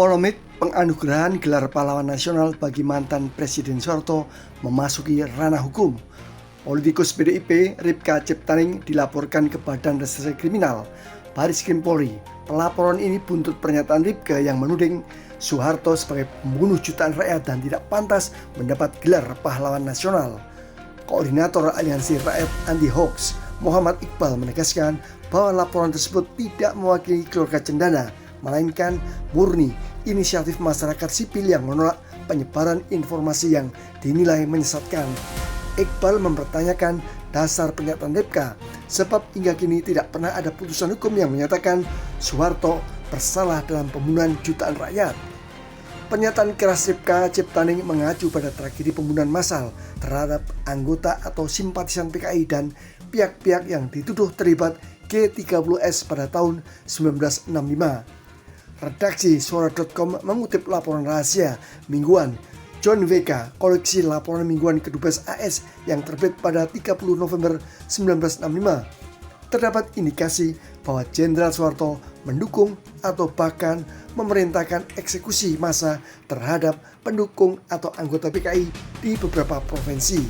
Polemik penganugerahan gelar pahlawan nasional bagi mantan Presiden Soeharto memasuki ranah hukum. Politikus PDIP Ripka Ciptaning dilaporkan ke Badan Reserse Kriminal Baris Krim Polri. Pelaporan ini buntut pernyataan Ripka yang menuding Soeharto sebagai pembunuh jutaan rakyat dan tidak pantas mendapat gelar pahlawan nasional. Koordinator Aliansi Rakyat Anti Hoax Muhammad Iqbal menegaskan bahwa laporan tersebut tidak mewakili keluarga cendana, melainkan murni inisiatif masyarakat sipil yang menolak penyebaran informasi yang dinilai menyesatkan. Iqbal mempertanyakan dasar pernyataan Ripka, sebab hingga kini tidak pernah ada putusan hukum yang menyatakan Soeharto bersalah dalam pembunuhan jutaan rakyat. Pernyataan keras Ripka Ciptaning mengacu pada tragedi pembunuhan massal terhadap anggota atau simpatisan PKI dan pihak-pihak yang dituduh terlibat G30S pada tahun 1965. Redaksi Suara.com mengutip laporan rahasia mingguan John WK, koleksi laporan mingguan Kedubes AS yang terbit pada 30 November 1965. Terdapat indikasi bahwa Jenderal Soeharto mendukung atau bahkan memerintahkan eksekusi massa terhadap pendukung atau anggota PKI di beberapa provinsi.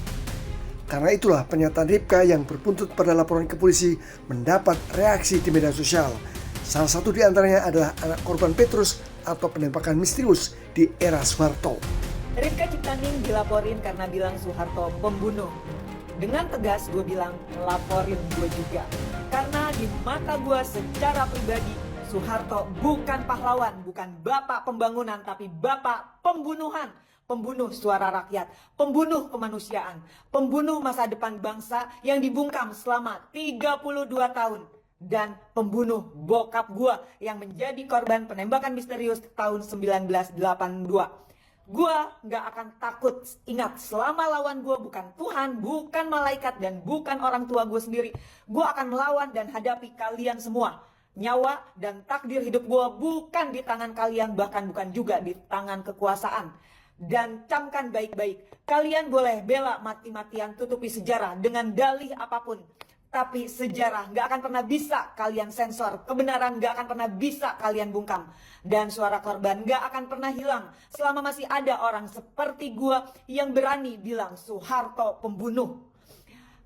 Karena itulah pernyataan Ripka yang berbuntut pada laporan ke polisi mendapat reaksi di media sosial. Salah satu di antaranya adalah anak korban Petrus atau penembakan misterius di era Soeharto. Ripka Ciptaning dilaporin karena bilang Soeharto pembunuh. Dengan tegas gue bilang laporin gue juga. Karena di mata gue secara pribadi Soeharto bukan pahlawan, bukan bapak pembangunan, tapi bapak pembunuhan. Pembunuh suara rakyat, pembunuh kemanusiaan, pembunuh masa depan bangsa yang dibungkam selama 32 tahun. Dan pembunuh bokap gua yang menjadi korban penembakan misterius tahun 1982. Gua gak akan takut. Ingat, selama lawan gua bukan Tuhan, bukan malaikat, dan bukan orang tua gua sendiri, gua akan melawan dan hadapi kalian semua. Nyawa dan takdir hidup gua bukan di tangan kalian, bahkan bukan juga di tangan kekuasaan. Dan camkan baik-baik, kalian boleh bela mati-matian tutupi sejarah dengan dalih apapun. Tapi sejarah gak akan pernah bisa kalian sensor. Kebenaran gak akan pernah bisa kalian bungkam. Dan suara korban gak akan pernah hilang selama masih ada orang seperti gua yang berani bilang Soeharto pembunuh.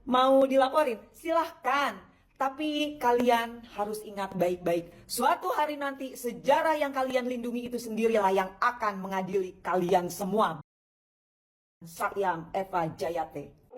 Mau dilaporin? Silahkan. Tapi kalian harus ingat baik-baik. Suatu hari nanti sejarah yang kalian lindungi itu sendirilah yang akan mengadili kalian semua. Satyam Eva Jayate.